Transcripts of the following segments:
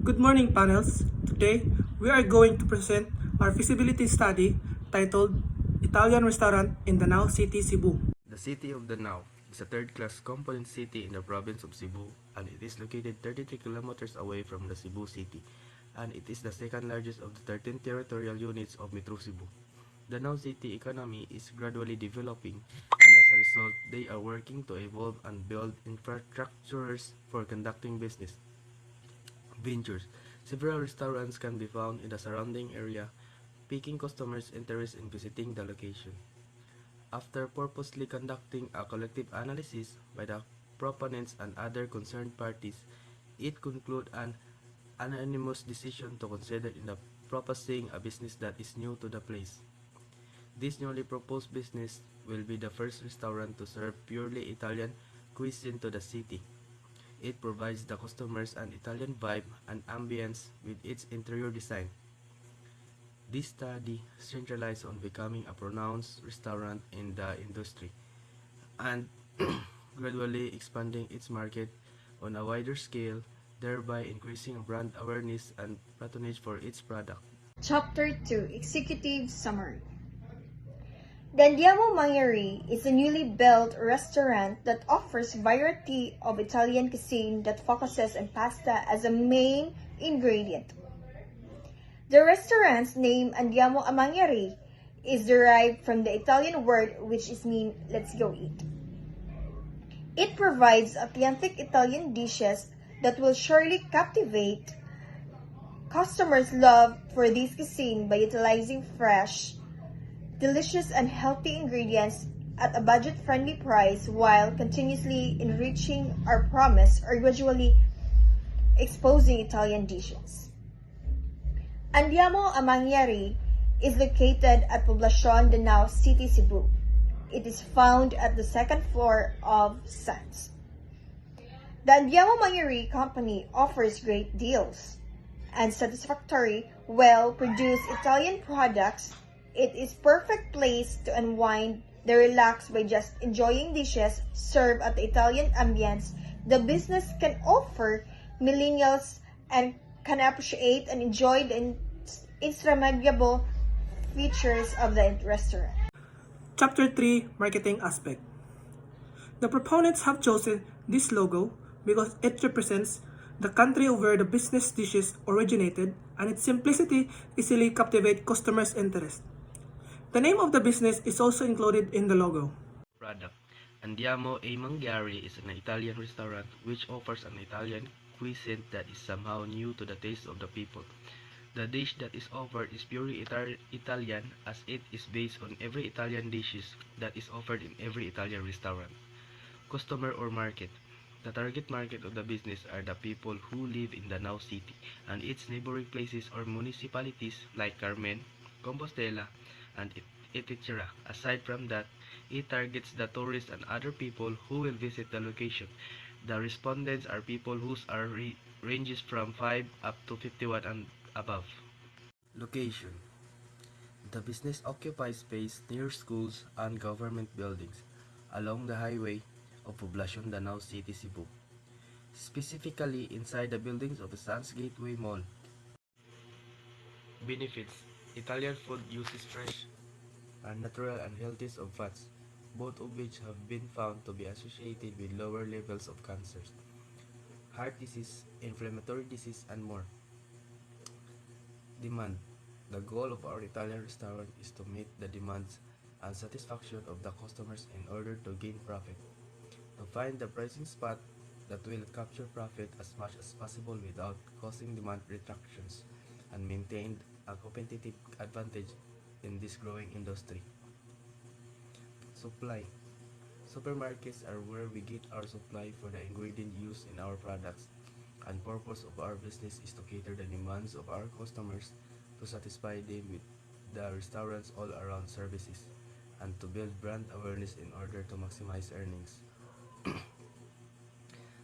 Good morning, panels. Today, we are going to present our feasibility study titled Italian Restaurant in Danao City, Cebu. The city of Danao is a third-class component city in the province of Cebu, and it is located 33 kilometers away from the Cebu city, and it is the second largest of the 13 territorial units of Metro Cebu. Danao city economy is gradually developing, and as a result, they are working to evolve and build infrastructures for conducting business ventures. Several restaurants can be found in the surrounding area, piquing customers' interest in visiting the location. After purposely conducting a collective analysis by the proponents and other concerned parties, it concluded an unanimous decision to consider in the proposing a business that is new to the place. This newly proposed business will be the first restaurant to serve purely Italian cuisine to the city. It provides the customers an Italian vibe and ambience with its interior design. This study centralized on becoming a pronounced restaurant in the industry and gradually expanding its market on a wider scale, thereby increasing brand awareness and patronage for its product. Chapter 2 Executive Summary. The Andiamo Mangiare is a newly built restaurant that offers variety of Italian cuisine that focuses on pasta as a main ingredient. The restaurant's name Andiamo a Mangiare is derived from the Italian word which is mean let's go eat. It provides authentic Italian dishes that will surely captivate customers' love for this cuisine by utilizing fresh, delicious and healthy ingredients at a budget-friendly price while continuously enriching our promise or gradually exposing Italian dishes. Andiamo a Mangiare is located at Poblacion Danao City, Cebu. It is found at the second floor of Sands. The Andiamo Mangiare Company offers great deals and satisfactory, well-produced Italian products. It is perfect place to unwind and relax by just enjoying dishes served at the Italian ambience. The business can offer millennials and can appreciate and enjoy the Instagrammable features of the restaurant. Chapter 3 Marketing Aspect. The proponents have chosen this logo because it represents the country where the business dishes originated, and its simplicity easily captivate customers' interest. The name of the business is also included in the logo. Product. Andiamo a Mangiare is an Italian restaurant which offers an Italian cuisine that is somehow new to the taste of the people. The dish that is offered is purely Italian as it is based on every Italian dishes that is offered in every Italian restaurant. Customer or market. The target market of the business are the people who live in Danao City and its neighboring places or municipalities like Carmen, Compostela, and etc. Aside from that, it targets the tourists and other people who will visit the location. The respondents are people whose ranges from 5 up to 51 and above. Location. The business occupies space near schools and government buildings along the highway of Poblacion Danao City, Cebu, specifically inside the buildings of the Sands Gateway Mall. Benefits. Italian food uses fresh and natural and healthy of fats, both of which have been found to be associated with lower levels of cancers, heart disease, inflammatory disease, and more. Demand. The goal of our Italian restaurant is to meet the demands and satisfaction of the customers in order to gain profit. To find the pricing spot that will capture profit as much as possible without causing demand retractions and maintain a competitive advantage in this growing industry. Supply. Supermarkets are where we get our supply for the ingredient used in our products, and purpose of our business is to cater the demands of our customers, to satisfy them with the restaurant's all-around services, and to build brand awareness in order to maximize earnings.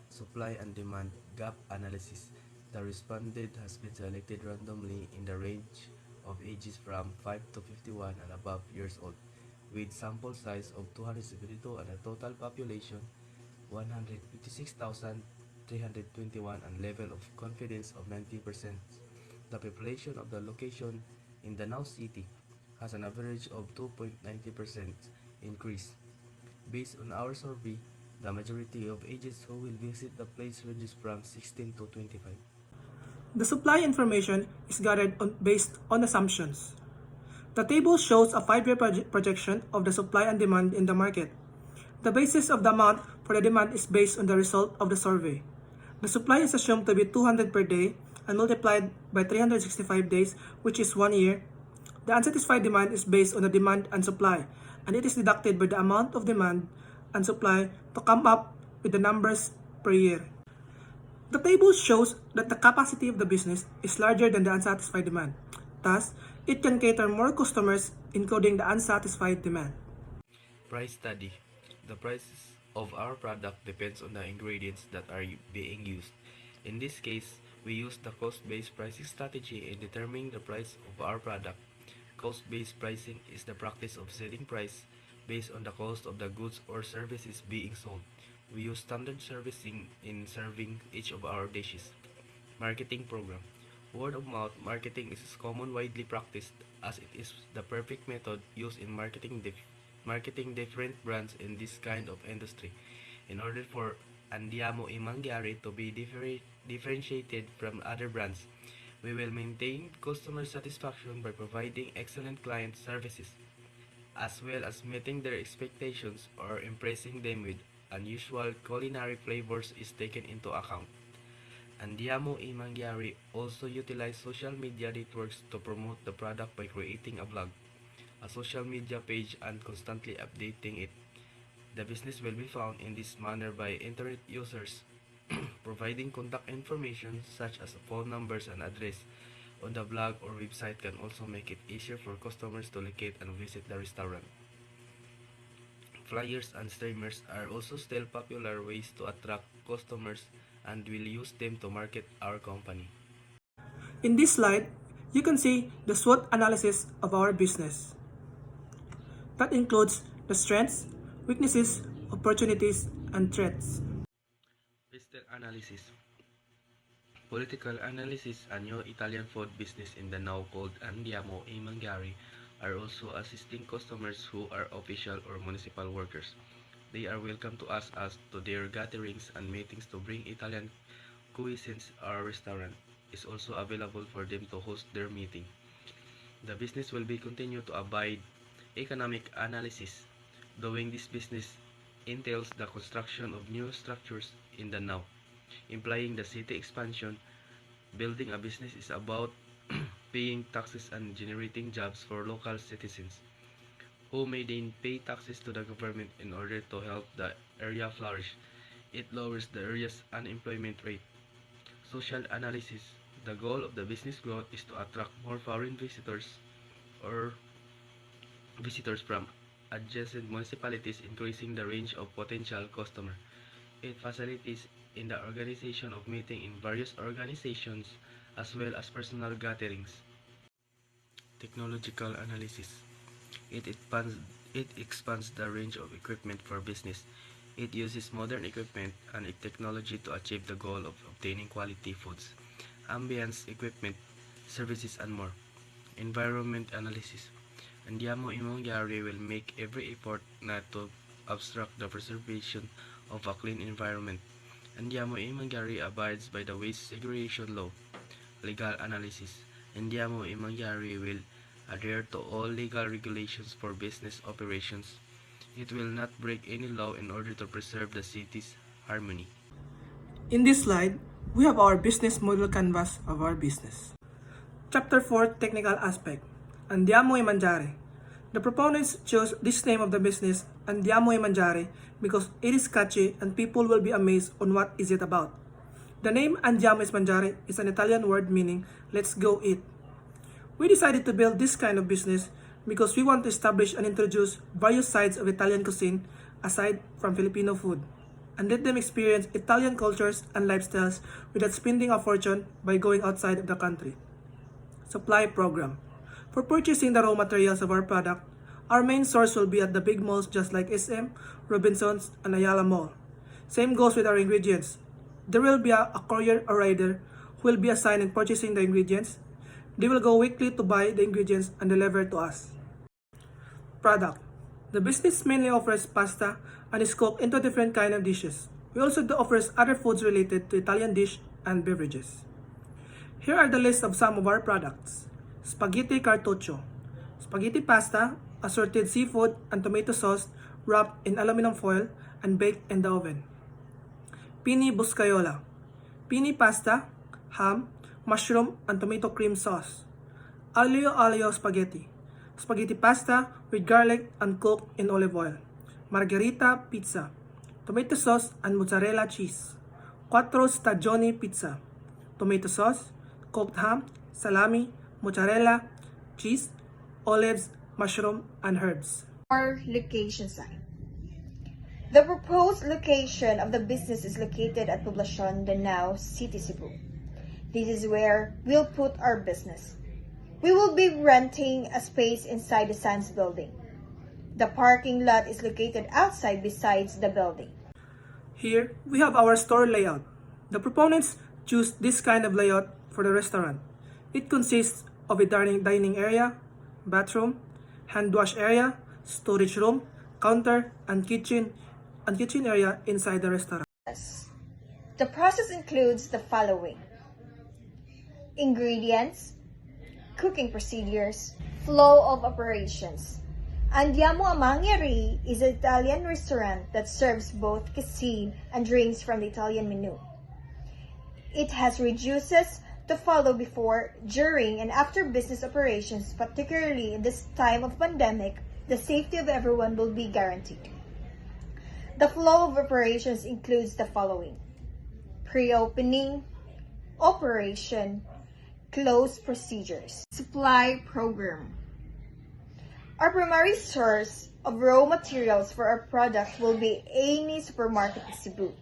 Supply and demand gap analysis. The respondent has been selected randomly in the range of ages from 5 to 51 and above years old, with sample size of 272 and a total population 156,300 321 and level of confidence of 90%. The population of the location in Danau City has an average of 2.90% increase. Based on our survey, the majority of ages who will visit the place ranges from 16 to 25. The supply information is gathered based on assumptions. The table shows a 5-year projection of the supply and demand in the market. The basis of the amount for the demand is based on the result of the survey. The supply is assumed to be 200 per day and multiplied by 365 days, which is 1 year. The unsatisfied demand is based on the demand and supply, and it is deducted by the amount of demand and supply to come up with the numbers per year. The table shows that the capacity of the business is larger than the unsatisfied demand. Thus, it can cater more customers, including the unsatisfied demand. Price study. The price of our product depends on the ingredients that are being used. In this case, we use the cost-based pricing strategy in determining the price of our product. Cost-based pricing is the practice of setting price based on the cost of the goods or services being sold. We use standard servicing in serving each of our dishes. Marketing program. Word of mouth marketing is common widely practiced as it is the perfect method used in marketing different brands in this kind of industry. In order for Andiamo e Mangiare to be differentiated from other brands, we will maintain customer satisfaction by providing excellent client services, as well as meeting their expectations or impressing them with unusual culinary flavors is taken into account. Andiamo e Mangiare also utilize social media networks to promote the product by creating a blog, a social media page, and constantly updating it. The business will be found in this manner by internet users, providing contact information such as phone numbers and address on the blog or website can also make it easier for customers to locate and visit the restaurant. Flyers and streamers are also still popular ways to attract customers and will use them to market our company. In this slide, you can see the SWOT analysis of our business. That includes the strengths, weaknesses, opportunities, and threats. Pistol analysis. Political analysis. A new Italian food business in the now called Andiamo e Mangiare are also assisting customers who are official or municipal workers. They are welcome to ask us to their gatherings and meetings to bring Italian cuisines. Our restaurant is also available for them to host their meeting. The business will be continued to abide economic analysis. Doing this business entails the construction of new structures in the now, implying the city expansion. Building a business is about paying taxes and generating jobs for local citizens, who may then pay taxes to the government in order to help the area flourish. It lowers the area's unemployment rate. Social analysis. The goal of the business growth is to attract more foreign visitors or visitors from adjacent municipalities, increasing the range of potential customers. It facilitates in the organization of meetings in various organizations as well as personal gatherings. Technological analysis. It expands, it expands the range of equipment for business. It uses modern equipment and technology to achieve the goal of obtaining quality foods, ambience equipment, services, and more. Environment analysis. Andiamo e Mangiare will make every effort not to obstruct the preservation of a clean environment. Andiamo e Mangiare abides by the waste segregation law. Legal analysis. Andiamo e Mangiare will adhere to all legal regulations for business operations. It will not break any law in order to preserve the city's harmony. In this slide, we have our business model canvas of our business. Chapter 4, Technical Aspect. Andiamo e Mangiare. The proponents chose this name of the business, Andiamo e Mangiare, because it is catchy and people will be amazed on what is it about. The name Andiamo e Mangiare is an Italian word meaning let's go eat. We decided to build this kind of business because we want to establish and introduce various sides of Italian cuisine aside from Filipino food, and let them experience Italian cultures and lifestyles without spending a fortune by going outside of the country. Supply program. For purchasing the raw materials of our product, our main source will be at the big malls just like SM, Robinsons, and Ayala Mall. Same goes with our ingredients. There will be a courier or rider who will be assigned in purchasing the ingredients. They will go weekly to buy the ingredients and deliver to us. Product. The business mainly offers pasta and is cooked into different kind of dishes. We also offers other foods related to Italian dish and beverages. Here are the list of some of our products. Spaghetti cartoccio. Spaghetti pasta, assorted seafood and tomato sauce wrapped in aluminum foil and baked in the oven. Pini buscaiola. Pini pasta, ham, mushroom and tomato cream sauce. Aglio olio spaghetti. Spaghetti pasta with garlic and cooked in olive oil. Margherita pizza. Tomato sauce and mozzarella cheese. Quattro stagioni pizza. Tomato sauce, cooked ham, salami, mozzarella, cheese, olives, mushroom, and herbs. Our location site. The proposed location of the business is located at Poblacion, Danao, City, Cebu. This is where we'll put our business. We will be renting a space inside the Sands building. The parking lot is located outside besides the building. Here, we have our store layout. The proponents choose this kind of layout for the restaurant. It consists of a dining area, bathroom, hand wash area, storage room, counter, and kitchen area inside the restaurant. The process includes the following: ingredients, cooking procedures, flow of operations. Andiamo a Mangiare is an Italian restaurant that serves both cuisine and drinks from the Italian menu. It has reduces to follow before, during, and after business operations, particularly in this time of pandemic. The safety of everyone will be guaranteed. The flow of operations includes the following: pre-opening, operation, close procedures, supply program. Our primary source of raw materials for our product will be any supermarket in Cebu.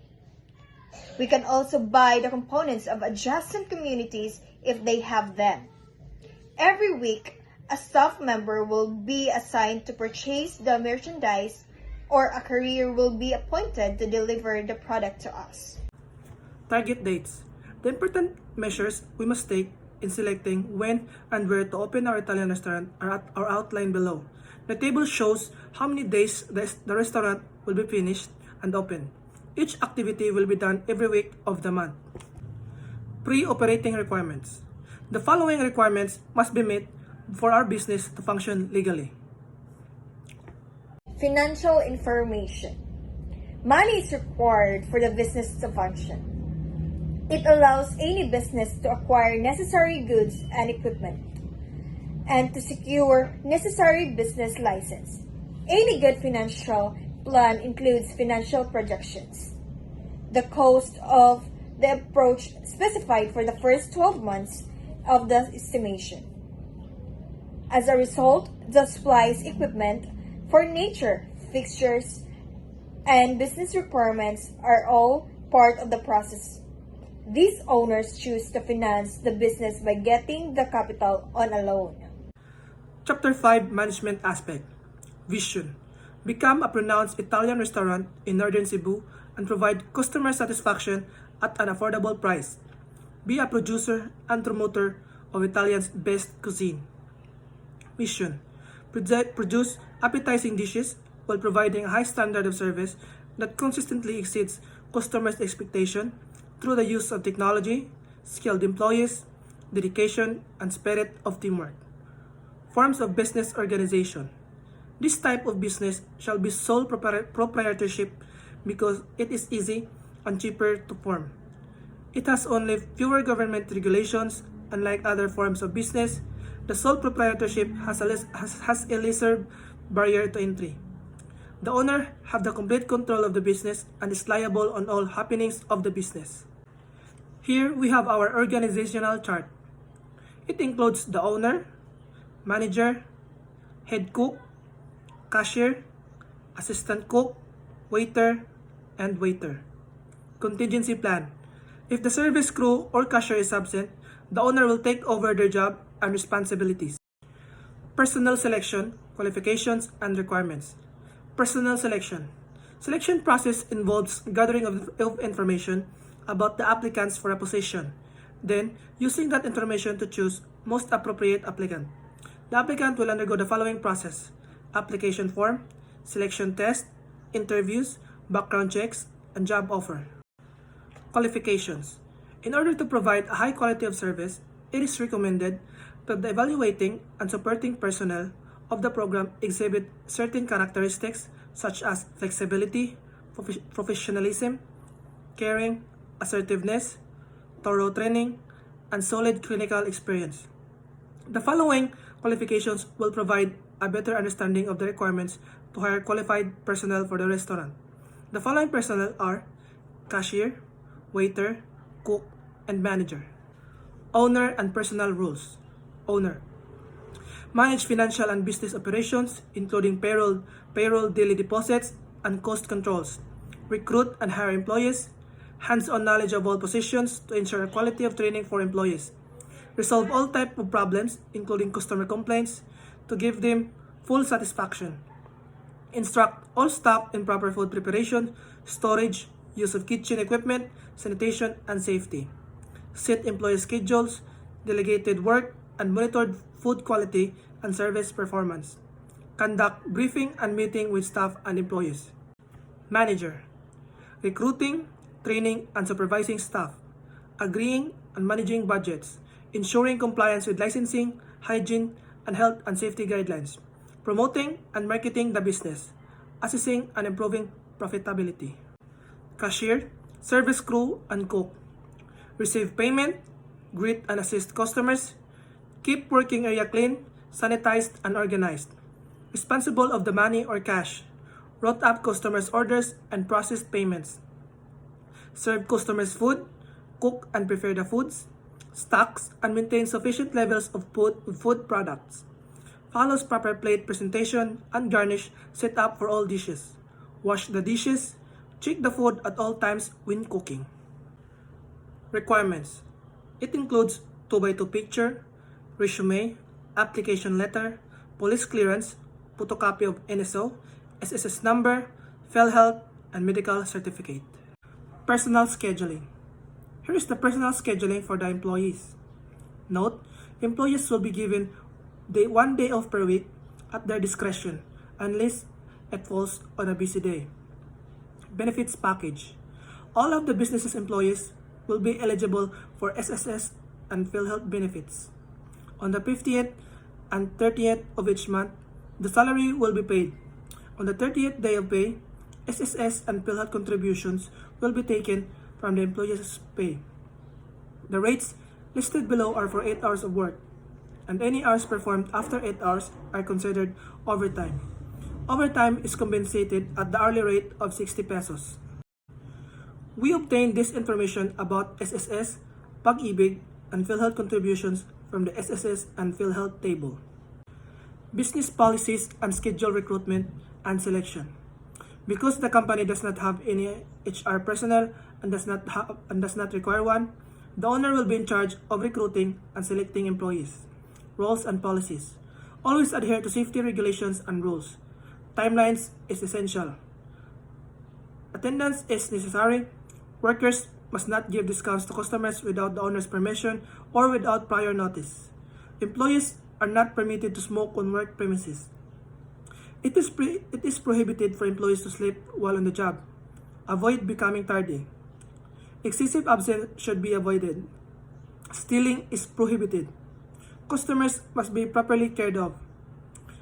We can also buy the components of adjacent communities if they have them. Every week, a staff member will be assigned to purchase the merchandise, or a courier will be appointed to deliver the product to us. Target dates. The important measures we must take in selecting when and where to open our Italian restaurant are outlined below. The table shows how many days the restaurant will be finished and open. Each activity will be done every week of the month. Pre-operating requirements. The following requirements must be met for our business to function legally. Financial information. Money is required for the business to function. It allows any business to acquire necessary goods and equipment and to secure necessary business license. Any good financial plan includes financial projections, the cost of the approach specified for the first 12 months of the estimation. As a result, the supplies, equipment, furniture, fixtures, and business requirements are all part of the process. These owners choose to finance the business by getting the capital on a loan. Chapter 5 Management Aspect. Vision. Become a pronounced Italian restaurant in Northern Cebu and provide customer satisfaction at an affordable price. Be a producer and promoter of Italian's best cuisine. Mission. Produce appetizing dishes while providing a high standard of service that consistently exceeds customers' expectation through the use of technology, skilled employees, dedication, and spirit of teamwork. Forms of business organization. This type of business shall be sole proprietorship because it is easy and cheaper to form. It has only fewer government regulations. Unlike other forms of business, the sole proprietorship has a lesser barrier to entry. The owner have the complete control of the business and is liable on all happenings of the business. Here we have our organizational chart. It includes the owner, manager, head cook, cashier, assistant cook, waiter, and waiter. Contingency plan. If the service crew or cashier is absent, the owner will take over their job and responsibilities. Personnel selection, qualifications, and requirements. Personnel selection. Selection process involves gathering of information about the applicants for a position, then using that information to choose most appropriate applicant. The applicant will undergo the following process: application form, selection test, interviews, background checks, and job offer. Qualifications. In order to provide a high quality of service, it is recommended that the evaluating and supporting personnel of the program exhibit certain characteristics such as flexibility, professionalism, caring, assertiveness, thorough training, and solid clinical experience. The following qualifications will provide a better understanding of the requirements to hire qualified personnel for the restaurant. The following personnel are cashier, waiter, cook, and manager. Owner and personnel rules. Owner. Manage financial and business operations, including payroll daily deposits, and cost controls. Recruit and hire employees. Hands-on knowledge of all positions to ensure quality of training for employees. Resolve all types of problems, including customer complaints, to give them full satisfaction. Instruct all staff in proper food preparation, storage, use of kitchen equipment, sanitation, and safety. Set employee schedules, delegated work, and monitored food quality and service performance. Conduct briefing and meeting with staff and employees. Manager. Recruiting, training, and supervising staff. Agreeing and managing budgets. Ensuring compliance with licensing, hygiene, and health and safety guidelines. Promoting and marketing the business. Assessing and improving profitability. Cashier, service crew, and cook. Receive payment, greet and assist customers, keep working area clean, sanitized, and organized. Responsible of the money or cash. Wrote up customers' orders and processed payments. Serve customers food, cook and prepare the foods, stocks and maintain sufficient levels of food products. Follows proper plate presentation and garnish set up for all dishes. Wash the dishes, check the food at all times when cooking. Requirements. It includes 2x2 picture, resume, application letter, police clearance, photocopy of NSO, SSS number, PhilHealth, and medical certificate. Personal scheduling. Here is the personal scheduling for the employees. Note, employees will be given 1 day off per week at their discretion unless it falls on a busy day. Benefits package. All of the business's employees will be eligible for SSS and PhilHealth benefits. On the 50th and 30th of each month, the salary will be paid. On the 30th day of pay, SSS and PhilHealth contributions will be taken from the employee's pay. The rates listed below are for 8 hours of work, and any hours performed after 8 hours are considered overtime. Overtime is compensated at the hourly rate of 60 pesos. We obtained this information about SSS, Pag-ibig, and PhilHealth contributions from the SSS and PhilHealth table. Business policies and schedule recruitment and selection. Because the company does not have any HR personnel and does not require one, the owner will be in charge of recruiting and selecting employees. Roles and policies. Always adhere to safety regulations and rules. Timelines is essential. Attendance is necessary. Workers must not give discounts to customers without the owner's permission or without prior notice. Employees are not permitted to smoke on work premises. It is prohibited for employees to sleep while on the job. Avoid becoming tardy. Excessive absence should be avoided. Stealing is prohibited. Customers must be properly cared of.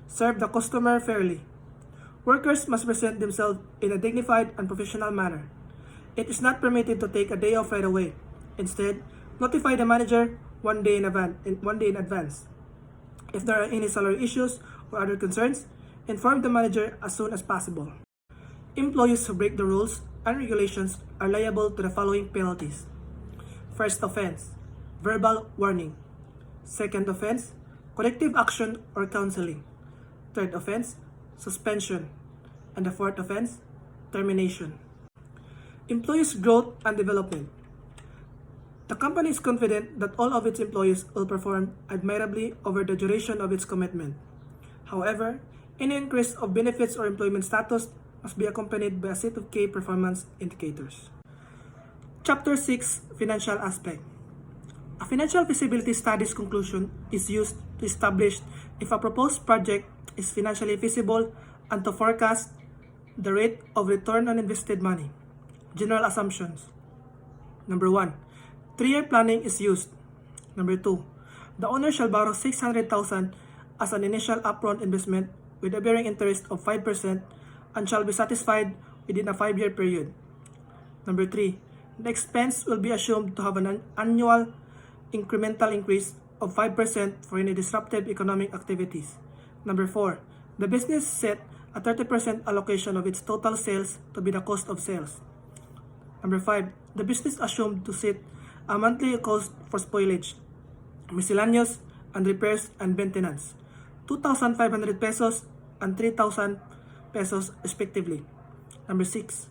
Serve the customer fairly. Workers must present themselves in a dignified and professional manner. It is not permitted to take a day off right away. Instead, notify the manager 1 day in advance. If there are any salary issues or other concerns, inform the manager as soon as possible. Employees who break the rules and regulations are liable to the following penalties. First offense, verbal warning. Second offense, corrective action or counseling. Third offense, suspension. And the fourth offense, termination. Employees' growth and development. The company is confident that all of its employees will perform admirably over the duration of its commitment. However, any increase of benefits or employment status must be accompanied by a set of key performance indicators. Chapter 6 Financial Aspect. A financial feasibility study's conclusion is used to establish if a proposed project is financially feasible and to forecast the rate of return on invested money. General assumptions. Number 1. 3-year planning is used. Number 2. The owner shall borrow 600,000 as an initial upfront investment with a bearing interest of 5% and shall be satisfied within a 5-year period. Number 3. The expense will be assumed to have an annual incremental increase of 5% for any disruptive economic activities. Number 4. The business set a 30% allocation of its total sales to be the cost of sales. Number 5. The business assumed to set a monthly cost for spoilage, miscellaneous, and repairs and maintenance, 2,500 pesos and 3,000 pesos respectively. Number 6.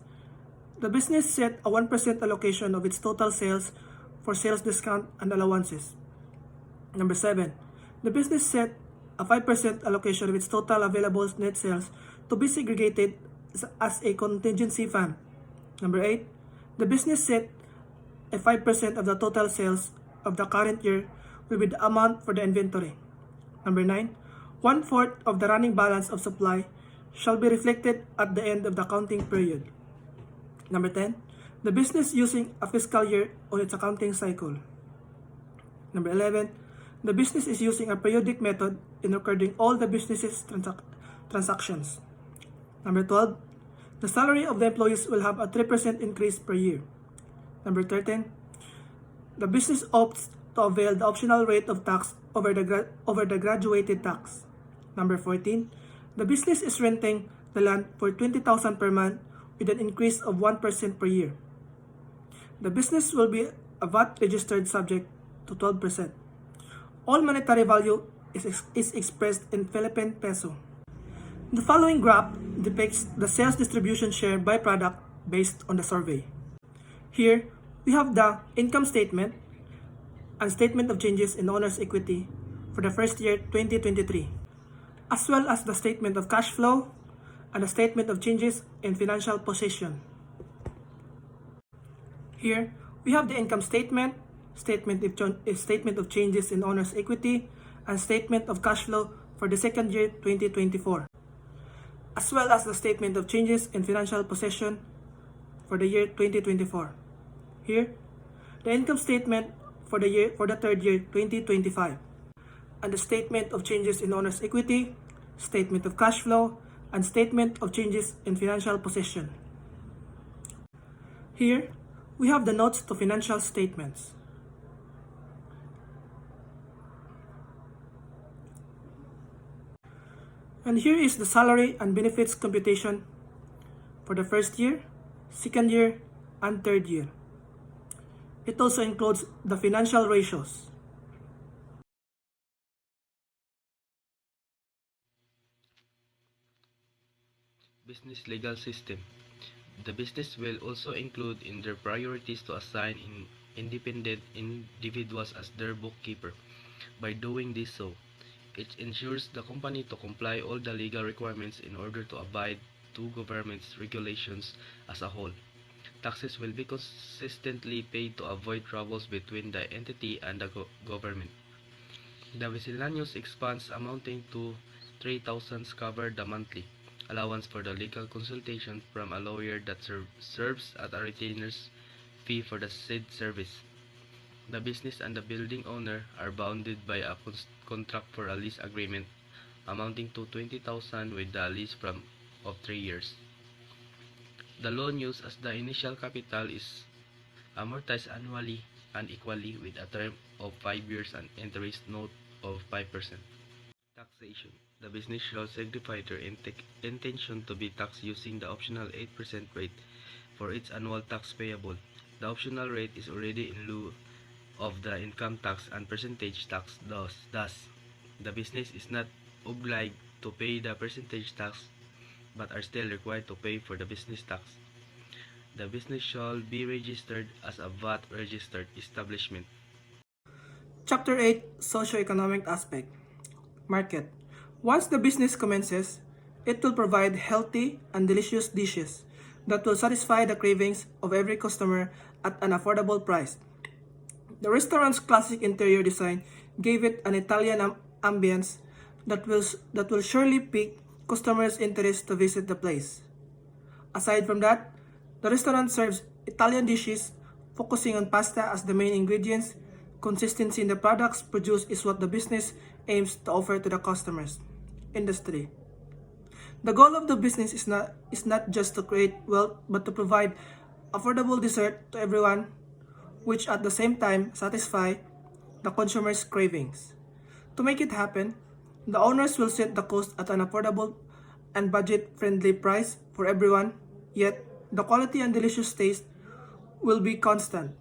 The business set a 1% allocation of its total sales for sales discount and allowances. Number 7. The business set a 5% allocation of its total available net sales to be segregated as a contingency fund. Number 8. The business set a 5% of the total sales of the current year will be the amount for the inventory. Number 9. 1/4 of the running balance of supply shall be reflected at the end of the accounting period. Number 10. The business using a fiscal year on its accounting cycle. Number 11. The business is using a periodic method in recording all the business's transactions. Number 12. The salary of the employees will have a 3% increase per year. Number 13. The business opts to avail the optional rate of tax over the graduated tax. Number 14. The business is renting the land for 20,000 per month with an increase of 1% per year. The business will be a VAT registered subject to 12%. All monetary value is expressed in Philippine peso. The following graph depicts the sales distribution share by product based on the survey. Here, we have the income statement and statement of changes in owner's equity for the first year 2023, as well as the statement of cash flow and the statement of changes in financial position. Here, we have the income statement, statement of changes in owner's equity, and statement of cash flow for the second year 2024, as well as the statement of changes in financial possession for the year 2024. Here, the income statement for the third year 2025, and the statement of changes in owner's equity, statement of cash flow, and statement of changes in financial possession. Here, we have the notes to financial statements. And here is the salary and benefits computation for the first year, second year, and third year. It also includes the financial ratios. Business legal system. The business will also include in their priorities to assign independent individuals as their bookkeeper. By doing this it ensures the company to comply all the legal requirements in order to abide to government's regulations as a whole. Taxes will be consistently paid to avoid troubles between the entity and the government. The miscellaneous expense amounting to 3,000 cover the monthly allowance for the legal consultation from a lawyer that serves at a retainer's fee for the said service. The business and the building owner are bounded by a contract for a lease agreement amounting to 20,000 with the lease of 3 years. The loan used as the initial capital is amortized annually and equally with a term of 5 years and interest note of 5%. Taxation. The business shall signify their intention to be taxed using the optional 8% rate for its annual tax payable. The optional rate is already in lieu of the income tax and percentage tax. Thus, the business is not obliged to pay the percentage tax but are still required to pay for the business tax. The business shall be registered as a VAT registered establishment. Chapter 8 Socioeconomic Aspect. Market. Once the business commences, it will provide healthy and delicious dishes that will satisfy the cravings of every customer at an affordable price. The restaurant's classic interior design gave it an Italian ambience that will surely pique customers' interest to visit the place. Aside from that, the restaurant serves Italian dishes, focusing on pasta as the main ingredients. Consistency in the products produced is what the business aims to offer to the customers. Industry. The goal of the business is not just to create wealth but to provide affordable dessert to everyone, which at the same time satisfy the consumer's cravings. To make it happen, the owners will set the cost at an affordable and budget-friendly price for everyone, yet the quality and delicious taste will be constant.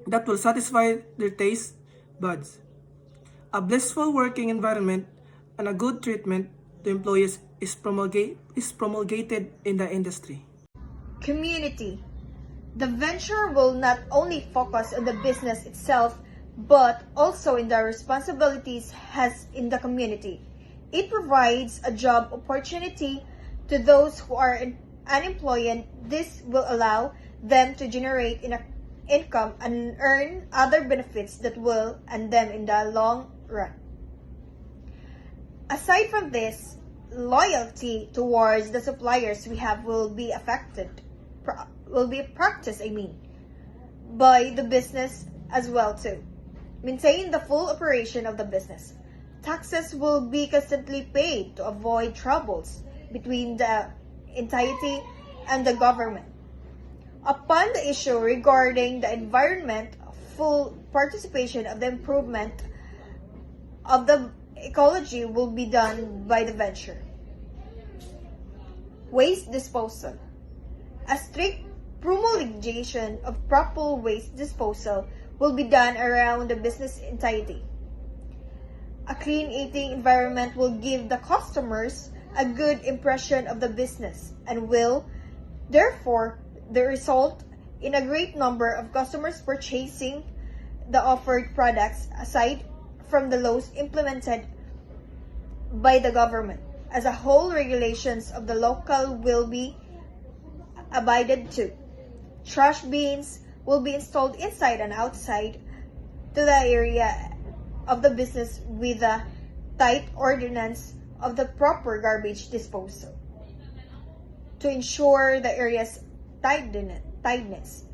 That will satisfy their taste buds. A blissful working environment and a good treatment to employees is promulgated in the industry. Community. The venture will not only focus on the business itself, but also in the responsibilities has in the community. It provides a job opportunity to those who are unemployed. This will allow them to generate income and earn other benefits that will end them in the long run. Aside from this, loyalty towards the suppliers we have will be practiced, by the business as well too. Maintain the full operation of the business. Taxes will be constantly paid to avoid troubles between the entity and the government. Upon the issue regarding the environment, full participation of the improvement of the ecology will be done by the venture. Waste disposal. A strict promulgation of proper waste disposal will be done around the business entity. A clean eating environment will give the customers a good impression of the business and will, therefore, result in a great number of customers purchasing the offered products aside from the laws implemented by the government. As a whole, regulations of the local will be abided to. Trash bins will be installed inside and outside to the area of the business with a tight ordinance of the proper garbage disposal to ensure the area's tidiness.